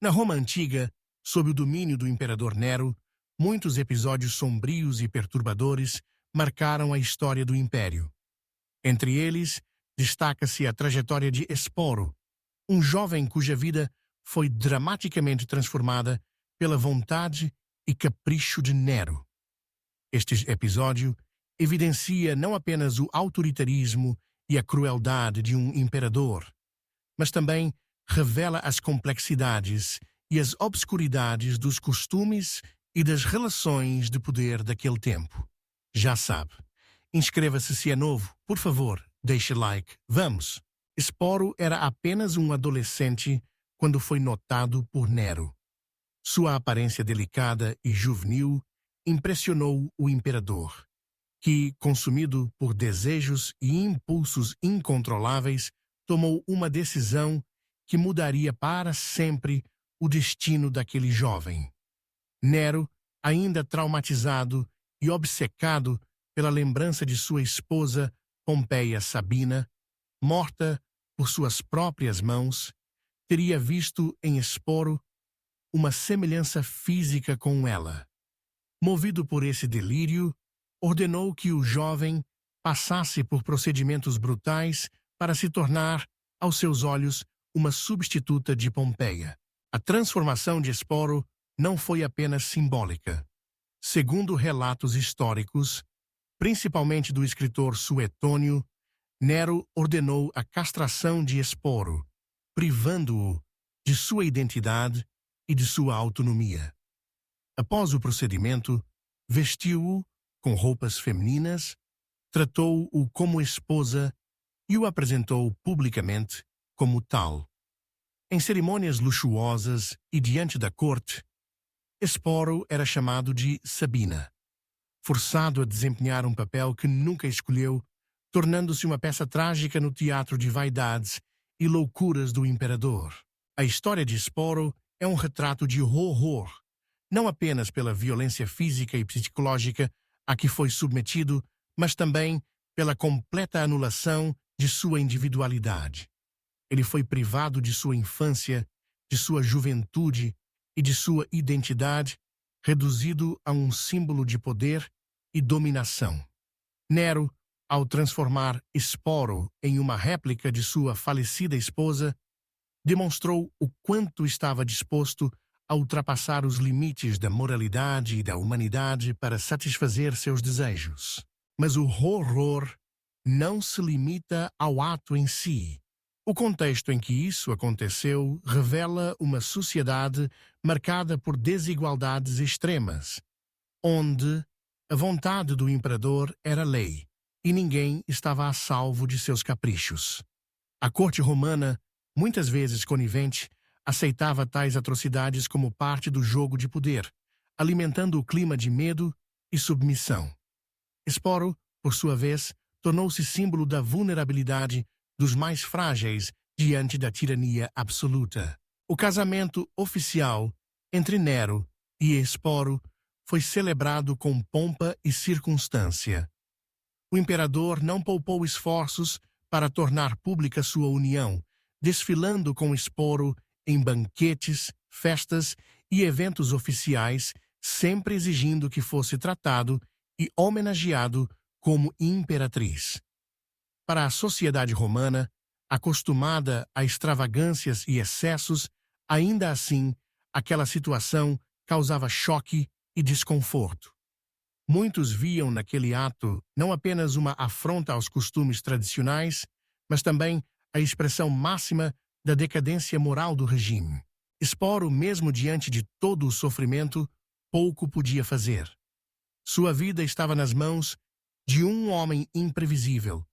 Na Roma antiga, sob o domínio do imperador Nero, muitos episódios sombrios e perturbadores marcaram a história do império. Entre eles, destaca-se a trajetória de Esporo, um jovem cuja vida foi dramaticamente transformada pela vontade e capricho de Nero. Este episódio evidencia não apenas o autoritarismo e a crueldade de um imperador, mas também revela as complexidades e as obscuridades dos costumes e das relações de poder daquele tempo. Já sabe, inscreva-se se é novo, por favor, deixe like. Vamos! Esporo era apenas um adolescente quando foi notado por Nero. Sua aparência delicada e juvenil impressionou o imperador, que, consumido por desejos e impulsos incontroláveis, tomou uma decisão que mudaria para sempre o destino daquele jovem. Nero, ainda traumatizado e obcecado pela lembrança de sua esposa Pompeia Sabina, morta por suas próprias mãos, teria visto em Esporo uma semelhança física com ela. Movido por esse delírio, ordenou que o jovem passasse por procedimentos brutais para se tornar, aos seus olhos, uma substituta de Pompeia. A transformação de Esporo não foi apenas simbólica. Segundo relatos históricos, principalmente do escritor Suetônio, Nero ordenou a castração de Esporo, privando-o de sua identidade e de sua autonomia. Após o procedimento, vestiu-o com roupas femininas, tratou-o como esposa e o apresentou publicamente como tal. Em cerimônias luxuosas e diante da corte, Esporo era chamado de Sabina, forçado a desempenhar um papel que nunca escolheu, tornando-se uma peça trágica no teatro de vaidades e loucuras do imperador. A história de Esporo é um retrato de horror, não apenas pela violência física e psicológica a que foi submetido, mas também pela completa anulação de sua individualidade. Ele foi privado de sua infância, de sua juventude e de sua identidade, reduzido a um símbolo de poder e dominação. Nero, ao transformar Esporo em uma réplica de sua falecida esposa, demonstrou o quanto estava disposto a ultrapassar os limites da moralidade e da humanidade para satisfazer seus desejos. Mas o horror não se limita ao ato em si. O contexto em que isso aconteceu revela uma sociedade marcada por desigualdades extremas, onde a vontade do imperador era lei e ninguém estava a salvo de seus caprichos. A corte romana, muitas vezes conivente, aceitava tais atrocidades como parte do jogo de poder, alimentando o clima de medo e submissão. Esporo, por sua vez, tornou-se símbolo da vulnerabilidade dos mais frágeis diante da tirania absoluta. O casamento oficial entre Nero e Esporo foi celebrado com pompa e circunstância. O imperador não poupou esforços para tornar pública sua união, desfilando com Esporo em banquetes, festas e eventos oficiais, sempre exigindo que fosse tratado e homenageado como imperatriz. Para a sociedade romana, acostumada a extravagâncias e excessos, ainda assim, aquela situação causava choque e desconforto. Muitos viam naquele ato não apenas uma afronta aos costumes tradicionais, mas também a expressão máxima da decadência moral do regime. Esporo, mesmo diante de todo o sofrimento, pouco podia fazer. Sua vida estava nas mãos de um homem imprevisível,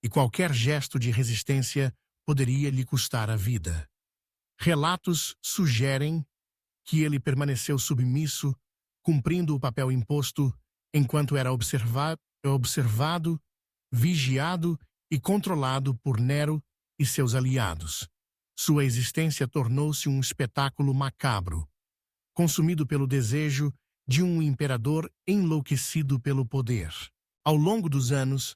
e qualquer gesto de resistência poderia lhe custar a vida. Relatos sugerem que ele permaneceu submisso, cumprindo o papel imposto, enquanto era observado, vigiado e controlado por Nero e seus aliados. Sua existência tornou-se um espetáculo macabro, consumido pelo desejo de um imperador enlouquecido pelo poder. Ao longo dos anos,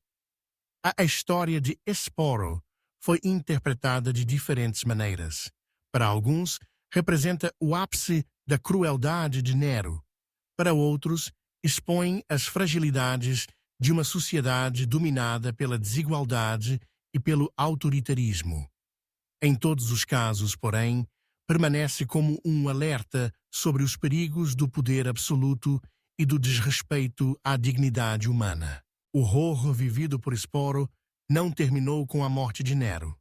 a história de Esporo foi interpretada de diferentes maneiras. Para alguns, representa o ápice da crueldade de Nero. Para outros, expõe as fragilidades de uma sociedade dominada pela desigualdade e pelo autoritarismo. Em todos os casos, porém, permanece como um alerta sobre os perigos do poder absoluto e do desrespeito à dignidade humana. O horror vivido por Esporo não terminou com a morte de Nero.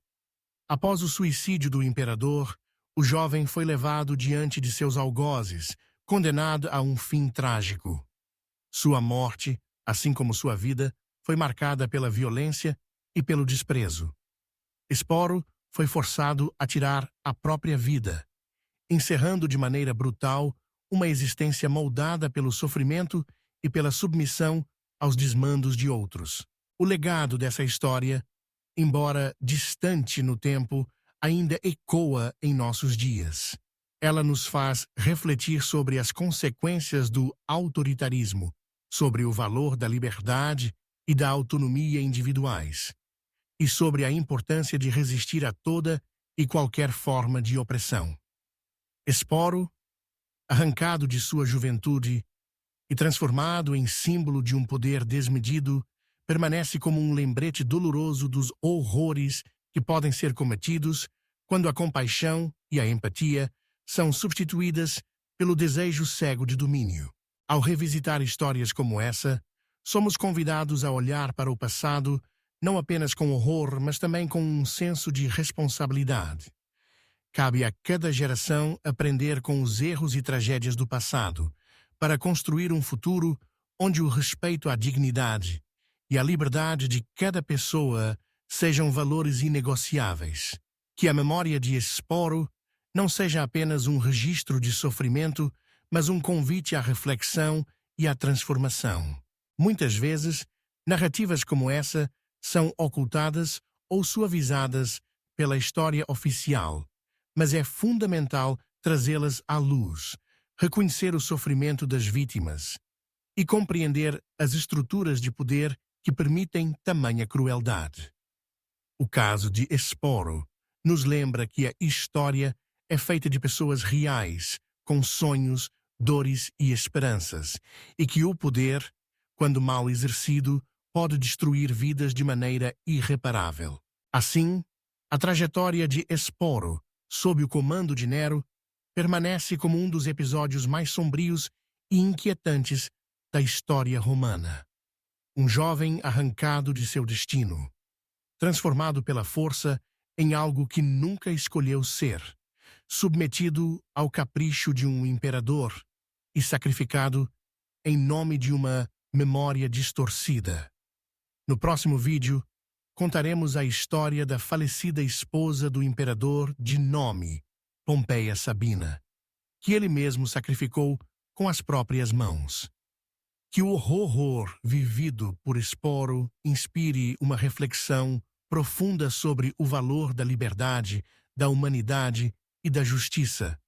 Após o suicídio do imperador, o jovem foi levado diante de seus algozes, condenado a um fim trágico. Sua morte, assim como sua vida, foi marcada pela violência e pelo desprezo. Esporo foi forçado a tirar a própria vida, encerrando de maneira brutal uma existência moldada pelo sofrimento e pela submissão aos desmandos de outros. O legado dessa história, embora distante no tempo, ainda ecoa em nossos dias. Ela nos faz refletir sobre as consequências do autoritarismo, sobre o valor da liberdade e da autonomia individuais, e sobre a importância de resistir a toda e qualquer forma de opressão. Esporo, arrancado de sua juventude e transformado em símbolo de um poder desmedido, permanece como um lembrete doloroso dos horrores que podem ser cometidos quando a compaixão e a empatia são substituídas pelo desejo cego de domínio. Ao revisitar histórias como essa, somos convidados a olhar para o passado não apenas com horror, mas também com um senso de responsabilidade. Cabe a cada geração aprender com os erros e tragédias do passado, para construir um futuro onde o respeito à dignidade e a liberdade de cada pessoa sejam valores inegociáveis. Que a memória de Esporo não seja apenas um registro de sofrimento, mas um convite à reflexão e à transformação. Muitas vezes, narrativas como essa são ocultadas ou suavizadas pela história oficial, mas é fundamental trazê-las à luz, reconhecer o sofrimento das vítimas e compreender as estruturas de poder que permitem tamanha crueldade. O caso de Esporo nos lembra que a história é feita de pessoas reais, com sonhos, dores e esperanças, e que o poder, quando mal exercido, pode destruir vidas de maneira irreparável. Assim, a trajetória de Esporo, sob o comando de Nero, permanece como um dos episódios mais sombrios e inquietantes da história romana. Um jovem arrancado de seu destino, transformado pela força em algo que nunca escolheu ser, submetido ao capricho de um imperador e sacrificado em nome de uma memória distorcida. No próximo vídeo, contaremos a história da falecida esposa do imperador de nome Pompeia Sabina, que ele mesmo sacrificou com as próprias mãos. Que o horror vivido por Esporo inspire uma reflexão profunda sobre o valor da liberdade, da humanidade e da justiça,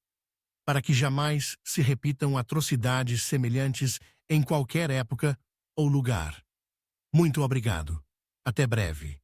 para que jamais se repitam atrocidades semelhantes em qualquer época ou lugar. Muito obrigado. Até breve.